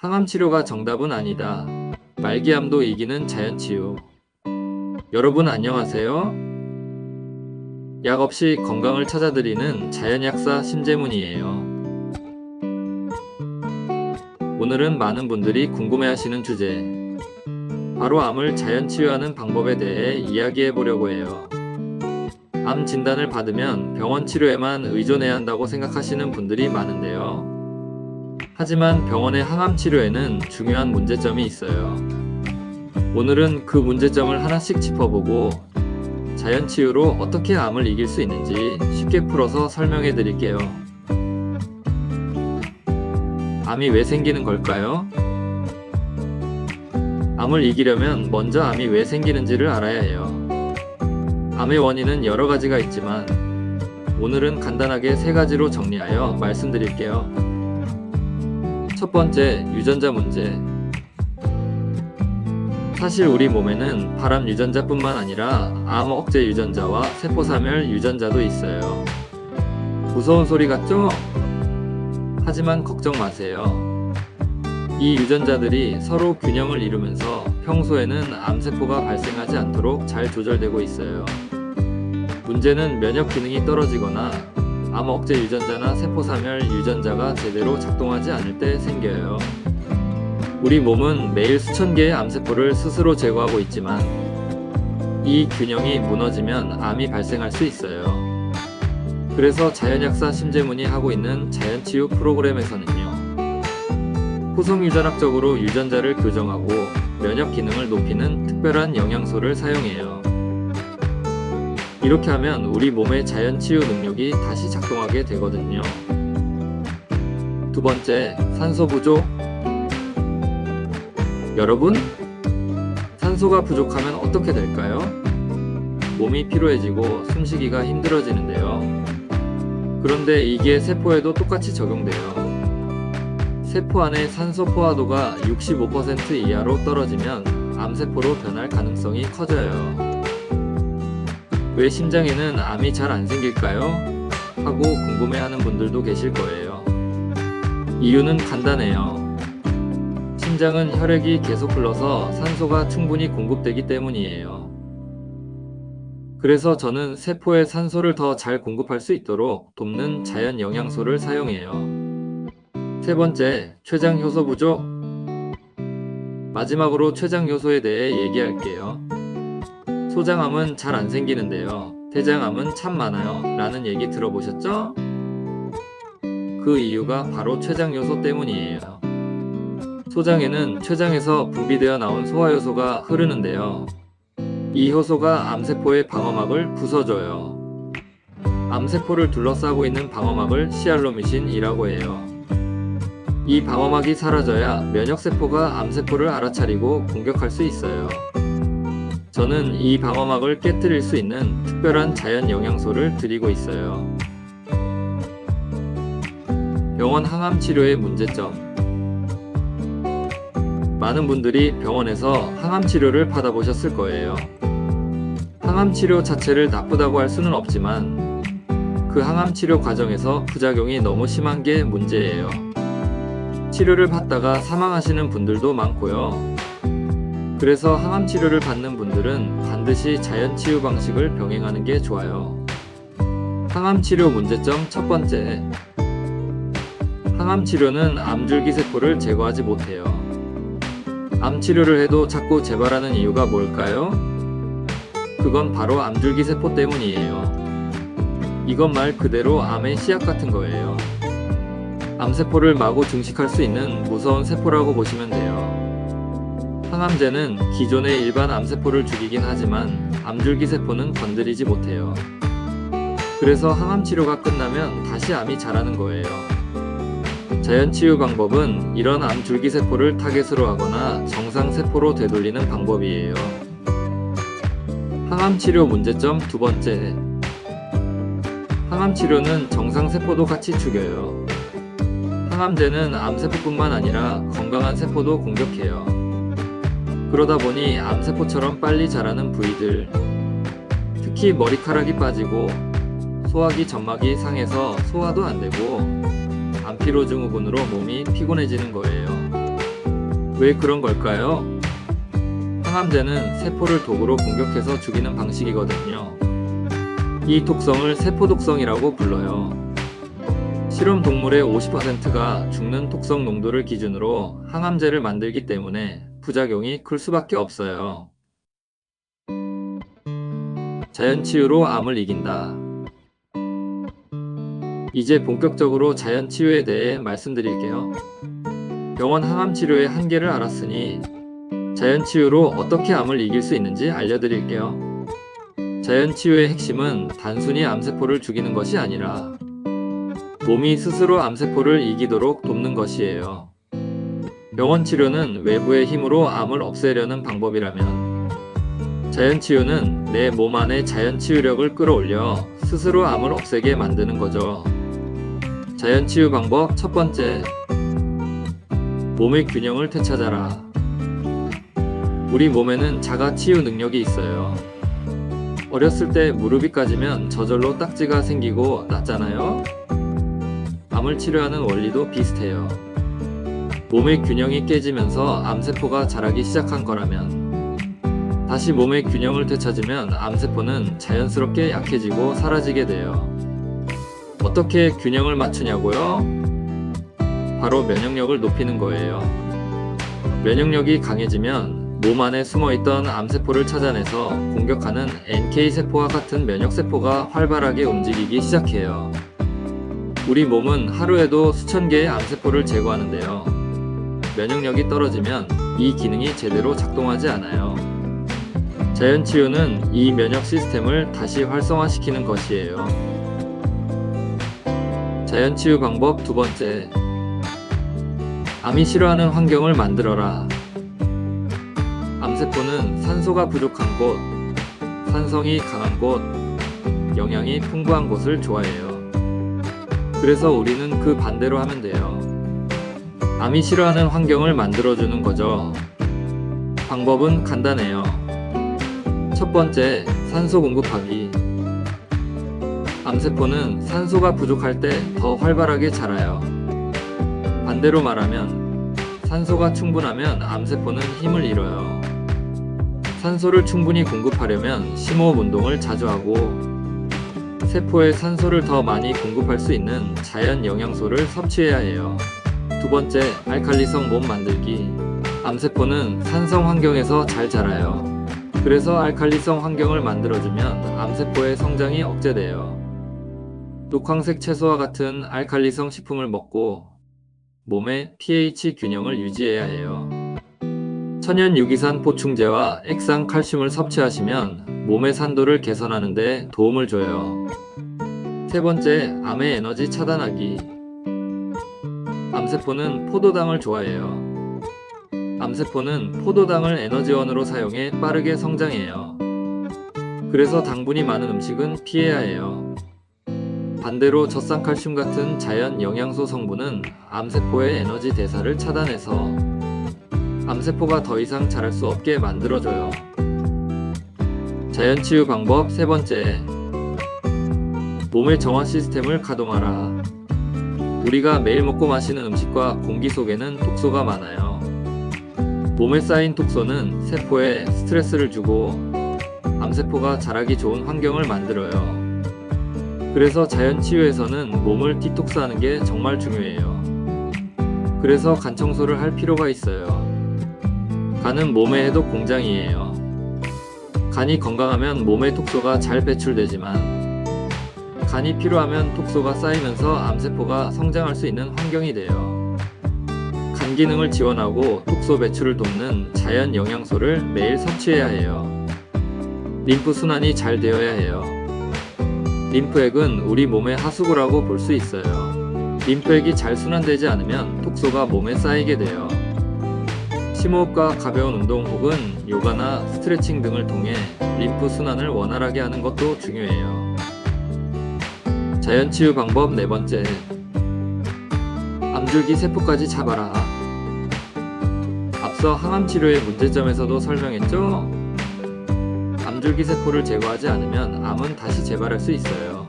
항암 치료가 정답은 아니다. 말기암도 이기는 자연치유. 여러분 안녕하세요. 약 없이 건강을 찾아드리는 자연약사 심재문이에요. 오늘은 많은 분들이 궁금해하시는 주제, 바로 암을 자연치유하는 방법에 대해 이야기해 보려고 해요. 암 진단을 받으면 병원 치료에만 의존해야 한다고 생각하시는 분들이 많은데요. 하지만 병원의 항암 치료에는 중요한 문제점이 있어요. 오늘은 그 문제점을 하나씩 짚어보고 자연치유로 어떻게 암을 이길 수 있는지 쉽게 풀어서 설명해 드릴게요. 암이 왜 생기는 걸까요? 암을 이기려면 먼저 암이 왜 생기는지를 알아야 해요. 암의 원인은 여러 가지가 있지만 오늘은 간단하게 3가지로 정리하여 말씀드릴게요. 첫 번째, 유전자 문제. 사실 우리 몸에는 발암 유전자뿐만 아니라 암 억제 유전자와 세포사멸 유전자도 있어요. 무서운 소리 같죠? 하지만 걱정 마세요. 이 유전자들이 서로 균형을 이루면서 평소에는 암세포가 발생하지 않도록 잘 조절되고 있어요. 문제는 면역 기능이 떨어지거나 암 억제 유전자나 세포사멸 유전자가 제대로 작동하지 않을 때 생겨요. 우리 몸은 매일 수천 개의 암세포를 스스로 제거하고 있지만 이 균형이 무너지면 암이 발생할 수 있어요. 그래서 자연약사 심재문이 하고 있는 자연치유 프로그램에서는요, 후성유전학적으로 유전자를 교정하고 면역 기능을 높이는 특별한 영양소를 사용해요. 이렇게 하면 우리 몸의 자연치유 능력이 다시 작동하게 되거든요. 두 번째, 산소 부족. 여러분, 산소가 부족하면 어떻게 될까요? 몸이 피로해지고 숨쉬기가 힘들어지는데요. 그런데 이게 세포에도 똑같이 적용돼요. 세포 안의 산소 포화도가 65% 이하로 떨어지면 암세포로 변할 가능성이 커져요. 왜 심장에는 암이 잘 안 생길까요? 하고 궁금해하는 분들도 계실 거예요. 이유는 간단해요. 심장은 혈액이 계속 흘러서 산소가 충분히 공급되기 때문이에요. 그래서 저는 세포에 산소를 더 잘 공급할 수 있도록 돕는 자연 영양소를 사용해요. 세 번째, 췌장 효소 부족. 마지막으로 췌장 효소에 대해 얘기할게요. 소장암은 잘 안 생기는데요, 대장암은 참 많아요 라는 얘기 들어보셨죠? 그 이유가 바로 췌장 효소 때문이에요. 소장에는 췌장에서 분비되어 나온 소화효소가 흐르는데요, 이 효소가 암세포의 방어막을 부숴줘요. 암세포를 둘러싸고 있는 방어막을 시알로미신이라고 해요. 이 방어막이 사라져야 면역세포가 암세포를 알아차리고 공격할 수 있어요. 저는 이 방어막을 깨뜨릴 수 있는 특별한 자연 영양소를 드리고 있어요. 병원 항암 치료의 문제점. 많은 분들이 병원에서 항암 치료를 받아보셨을 거예요. 항암 치료 자체를 나쁘다고 할 수는 없지만 그 항암 치료 과정에서 부작용이 너무 심한 게 문제예요. 치료를 받다가 사망하시는 분들도 많고요. 그래서 항암 치료를 받는 분들은 반드시 자연치유 방식을 병행하는 게 좋아요. 항암 치료 문제점 첫 번째. 항암 치료는 암줄기세포를 제거하지 못해요. 암 치료를 해도 자꾸 재발하는 이유가 뭘까요? 그건 바로 암줄기세포 때문이에요. 이건 말 그대로 암의 씨앗 같은 거예요. 암세포를 마구 증식할 수 있는 무서운 세포라고 보시면 돼요. 항암제는 기존의 일반 암세포를 죽이긴 하지만 암줄기세포는 건드리지 못해요. 그래서 항암 치료가 끝나면 다시 암이 자라는 거예요. 자연치유 방법은 이런 암줄기세포를 타겟으로 하거나 정상세포로 되돌리는 방법이에요. 항암 치료 문제점 두 번째. 항암 치료는 정상세포도 같이 죽여요. 항암제는 암세포뿐만 아니라 건강한 세포도 공격해요. 그러다 보니 암세포처럼 빨리 자라는 부위들, 특히 머리카락이 빠지고 소화기 점막이 상해서 소화도 안 되고 암피로 증후군으로 몸이 피곤해지는 거예요. 왜 그런 걸까요? 항암제는 세포를 독으로 공격해서 죽이는 방식이거든요. 이 독성을 세포독성이라고 불러요. 실험 동물의 50%가 죽는 독성 농도를 기준으로 항암제를 만들기 때문에 부작용이 클 수밖에 없어요. 자연치유로 암을 이긴다. 이제 본격적으로 자연치유에 대해 말씀드릴게요. 병원 항암치료의 한계를 알았으니 자연치유로 어떻게 암을 이길 수 있는지 알려드릴게요. 자연치유의 핵심은 단순히 암세포를 죽이는 것이 아니라 몸이 스스로 암세포를 이기도록 돕는 것이에요. 병원 치료는 외부의 힘으로 암을 없애려는 방법이라면 자연치유는 내 몸 안의 자연치유력을 끌어올려 스스로 암을 없애게 만드는 거죠. 자연치유 방법 첫 번째, 몸의 균형을 되찾아라. 우리 몸에는 자가치유 능력이 있어요. 어렸을 때 무릎이 까지면 저절로 딱지가 생기고 낫잖아요. 암을 치료하는 원리도 비슷해요. 몸의 균형이 깨지면서 암세포가 자라기 시작한 거라면 다시 몸의 균형을 되찾으면 암세포는 자연스럽게 약해지고 사라지게 돼요. 어떻게 균형을 맞추냐고요? 바로 면역력을 높이는 거예요. 면역력이 강해지면 몸 안에 숨어있던 암세포를 찾아내서 공격하는 NK세포와 같은 면역세포가 활발하게 움직이기 시작해요. 우리 몸은 하루에도 수천 개의 암세포를 제거하는데요. 면역력이 떨어지면 이 기능이 제대로 작동하지 않아요. 자연치유는 이 면역 시스템을 다시 활성화시키는 것이에요. 자연치유 방법 두 번째, 암이 싫어하는 환경을 만들어라. 암세포는 산소가 부족한 곳, 산성이 강한 곳, 영양이 풍부한 곳을 좋아해요. 그래서 우리는 그 반대로 하면 돼요. 암이 싫어하는 환경을 만들어주는 거죠. 방법은 간단해요. 첫 번째, 산소 공급하기. 암세포는 산소가 부족할 때 더 활발하게 자라요. 반대로 말하면 산소가 충분하면 암세포는 힘을 잃어요. 산소를 충분히 공급하려면 심호흡 운동을 자주 하고 세포에 산소를 더 많이 공급할 수 있는 자연 영양소를 섭취해야 해요. 두 번째, 알칼리성 몸 만들기. 암세포는 산성 환경에서 잘 자라요. 그래서 알칼리성 환경을 만들어주면 암세포의 성장이 억제돼요. 녹황색 채소와 같은 알칼리성 식품을 먹고 몸의 pH 균형을 유지해야 해요. 천연 유기산 보충제와 액상 칼슘을 섭취하시면 몸의 산도를 개선하는 데 도움을 줘요. 세 번째, 암의 에너지 차단하기. 암세포는 포도당을 좋아해요. 암세포는 포도당을 에너지원으로 사용해 빠르게 성장해요. 그래서 당분이 많은 음식은 피해야 해요. 반대로 젖산칼슘 같은 자연 영양소 성분은 암세포의 에너지 대사를 차단해서 암세포가 더 이상 자랄 수 없게 만들어줘요. 자연치유 방법 세 번째, 몸의 정화 시스템을 가동하라. 우리가 매일 먹고 마시는 음식과 공기 속에는 독소가 많아요. 몸에 쌓인 독소는 세포에 스트레스를 주고 암세포가 자라기 좋은 환경을 만들어요. 그래서 자연치유에서는 몸을 디톡스하는 게 정말 중요해요. 그래서 간 청소를 할 필요가 있어요. 간은 몸의 해독 공장이에요. 간이 건강하면 몸의 독소가 잘 배출되지만 간이 필요하면 독소가 쌓이면서 암세포가 성장할 수 있는 환경이 돼요. 간 기능을 지원하고 독소 배출을 돕는 자연 영양소를 매일 섭취해야 해요. 림프 순환이 잘 되어야 해요. 림프액은 우리 몸의 하수구라고 볼 수 있어요. 림프액이 잘 순환되지 않으면 독소가 몸에 쌓이게 돼요. 심호흡과 가벼운 운동 혹은 요가나 스트레칭 등을 통해 림프 순환을 원활하게 하는 것도 중요해요. 자연치유 방법 네 번째, 암줄기 세포까지 잡아라. 앞서 항암치료의 문제점에서도 설명했죠? 암줄기 세포를 제거하지 않으면 암은 다시 재발할 수 있어요.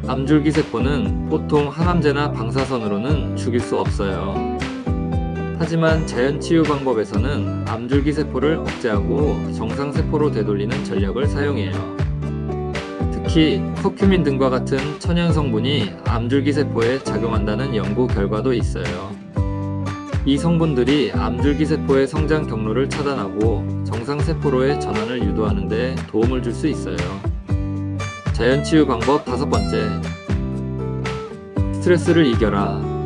암줄기 세포는 보통 항암제나 방사선으로는 죽일 수 없어요. 하지만 자연치유 방법에서는 암줄기세포를 억제하고 정상세포로 되돌리는 전략을 사용해요. 특히 커큐민 등과 같은 천연 성분이 암줄기세포에 작용한다는 연구 결과도 있어요. 이 성분들이 암줄기세포의 성장 경로를 차단하고 정상세포로의 전환을 유도하는 데 도움을 줄 수 있어요. 자연치유 방법 5번째. 스트레스를 이겨라.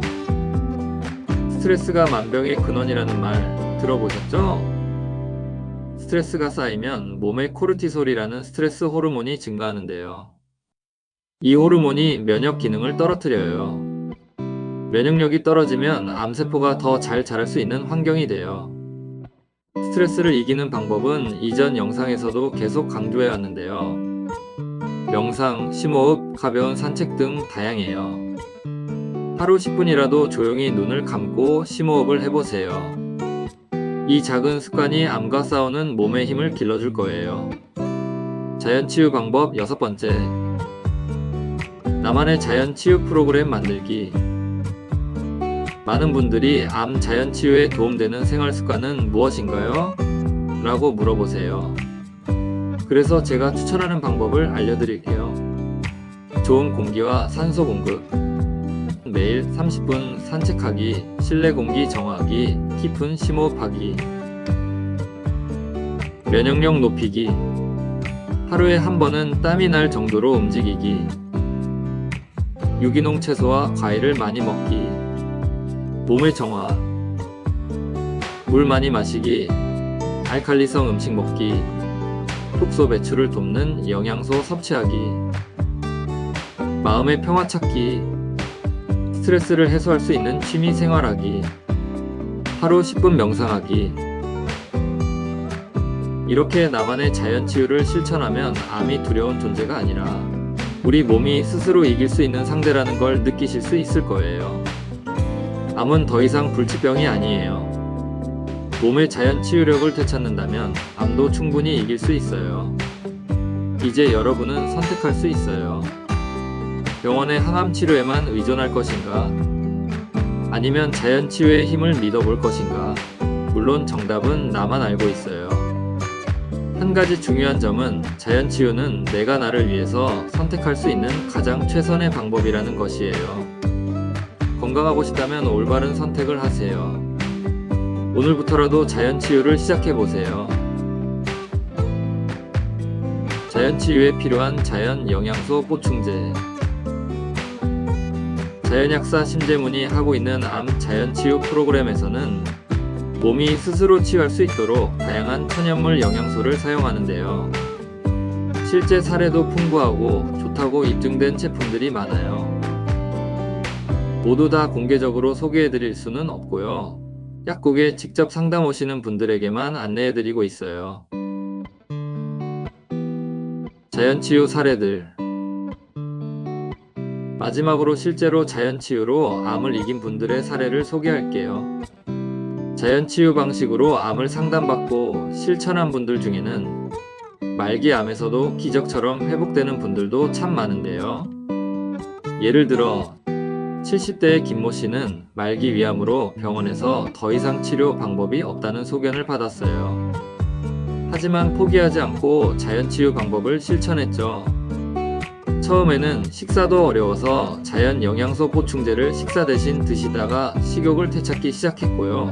스트레스가 만병의 근원이라는 말 들어보셨죠? 스트레스가 쌓이면 몸에 코르티솔이라는 스트레스 호르몬이 증가하는데요. 이 호르몬이 면역 기능을 떨어뜨려요. 면역력이 떨어지면 암세포가 더 잘 자랄 수 있는 환경이 돼요. 스트레스를 이기는 방법은 이전 영상에서도 계속 강조해 왔는데요. 명상, 심호흡, 가벼운 산책 등 다양해요. 하루 10분이라도 조용히 눈을 감고 심호흡을 해보세요. 이 작은 습관이 암과 싸우는 몸의 힘을 길러줄 거예요. 자연치유 방법 6번째. 나만의 자연치유 프로그램 만들기. 많은 분들이 암 자연치유에 도움되는 생활습관은 무엇인가요? 라고 물어보세요. 그래서 제가 추천하는 방법을 알려드릴게요. 좋은 공기와 산소 공급, 매일 30분 산책하기, 실내 공기 정화하기, 깊은 심호흡하기, 면역력 높이기, 하루에 한 번은 땀이 날 정도로 움직이기, 유기농 채소와 과일을 많이 먹기, 몸의 정화, 물 많이 마시기, 알칼리성 음식 먹기, 독소 배출을 돕는 영양소 섭취하기, 마음의 평화 찾기, 스트레스를 해소할 수 있는 취미 생활하기, 하루 10분 명상하기. 이렇게 나만의 자연치유를 실천하면 암이 두려운 존재가 아니라 우리 몸이 스스로 이길 수 있는 상대라는 걸 느끼실 수 있을 거예요. 암은 더 이상 불치병이 아니에요. 몸의 자연치유력을 되찾는다면 암도 충분히 이길 수 있어요. 이제 여러분은 선택할 수 있어요. 병원의 항암 치료에만 의존할 것인가? 아니면 자연치유의 힘을 믿어볼 것인가? 물론 정답은 나만 알고 있어요. 한 가지 중요한 점은 자연치유는 내가 나를 위해서 선택할 수 있는 가장 최선의 방법이라는 것이에요. 건강하고 싶다면 올바른 선택을 하세요. 오늘부터라도 자연치유를 시작해보세요. 자연치유에 필요한 자연 영양소 보충제. 자연약사 심재문이 하고 있는 암 자연치유 프로그램에서는 몸이 스스로 치유할 수 있도록 다양한 천연물 영양소를 사용하는데요. 실제 사례도 풍부하고 좋다고 입증된 제품들이 많아요. 모두 다 공개적으로 소개해드릴 수는 없고요. 약국에 직접 상담 오시는 분들에게만 안내해드리고 있어요. 자연치유 사례들. 마지막으로 실제로 자연치유로 암을 이긴 분들의 사례를 소개할게요. 자연치유 방식으로 암을 상담받고 실천한 분들 중에는 말기암에서도 기적처럼 회복되는 분들도 참 많은데요. 예를 들어 70대의 김모 씨는 말기 위암으로 병원에서 더 이상 치료 방법이 없다는 소견을 받았어요. 하지만 포기하지 않고 자연치유 방법을 실천했죠. 처음에는 식사도 어려워서 자연 영양소 보충제를 식사 대신 드시다가 식욕을 되찾기 시작했고요.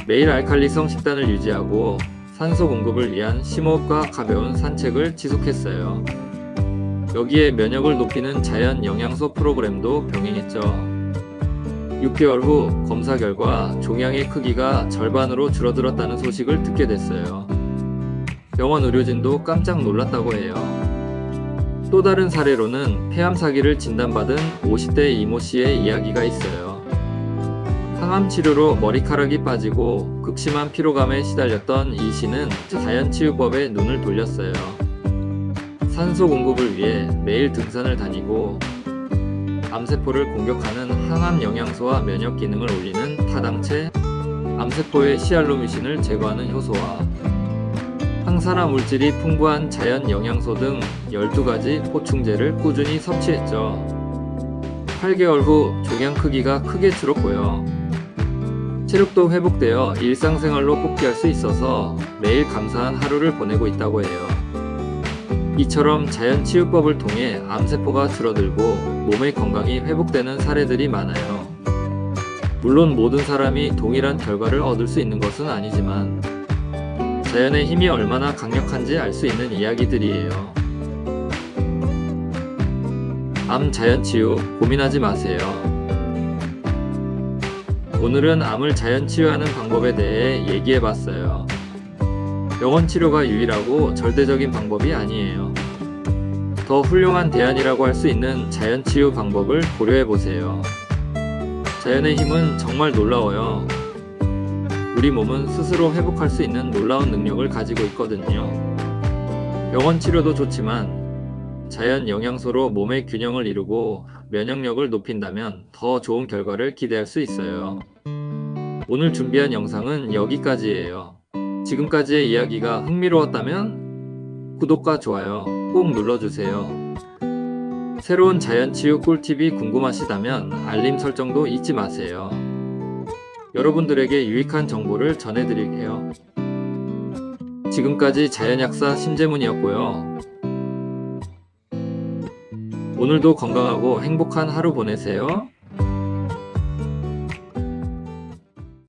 매일 알칼리성 식단을 유지하고 산소 공급을 위한 심호흡과 가벼운 산책을 지속했어요. 여기에 면역을 높이는 자연 영양소 프로그램도 병행했죠. 6개월 후 검사 결과 종양의 크기가 절반으로 줄어들었다는 소식을 듣게 됐어요. 병원 의료진도 깜짝 놀랐다고 해요. 또 다른 사례로는 폐암 사기를 진단받은 50대 이모 씨의 이야기가 있어요. 항암 치료로 머리카락이 빠지고 극심한 피로감에 시달렸던 이 씨는 자연치유법에 눈을 돌렸어요. 산소 공급을 위해 매일 등산을 다니고 암세포를 공격하는 항암 영양소와 면역 기능을 올리는 타당체, 암세포의 시알로뮤신을 제거하는 효소와 항산화 물질이 풍부한 자연 영양소 등 12가지 보충제를 꾸준히 섭취했죠. 8개월 후 종양 크기가 크게 줄었고요. 체력도 회복되어 일상생활로 복귀할 수 있어서 매일 감사한 하루를 보내고 있다고 해요. 이처럼 자연치유법을 통해 암세포가 줄어들고 몸의 건강이 회복되는 사례들이 많아요. 물론 모든 사람이 동일한 결과를 얻을 수 있는 것은 아니지만 자연의 힘이 얼마나 강력한지 알 수 있는 이야기들이에요. 암 자연치유 고민하지 마세요. 오늘은 암을 자연치유하는 방법에 대해 얘기해봤어요. 병원 치료가 유일하고 절대적인 방법이 아니에요. 더 훌륭한 대안이라고 할 수 있는 자연치유 방법을 고려해보세요. 자연의 힘은 정말 놀라워요. 우리 몸은 스스로 회복할 수 있는 놀라운 능력을 가지고 있거든요. 병원 치료도 좋지만 자연 영양소로 몸의 균형을 이루고 면역력을 높인다면 더 좋은 결과를 기대할 수 있어요. 오늘 준비한 영상은 여기까지예요. 지금까지의 이야기가 흥미로웠다면 구독과 좋아요 꼭 눌러주세요. 새로운 자연치유 꿀팁이 궁금하시다면 알림 설정도 잊지 마세요. 여러분들에게 유익한 정보를 전해드릴게요. 지금까지 자연약사 신재문이었고요. 오늘도 건강하고 행복한 하루 보내세요.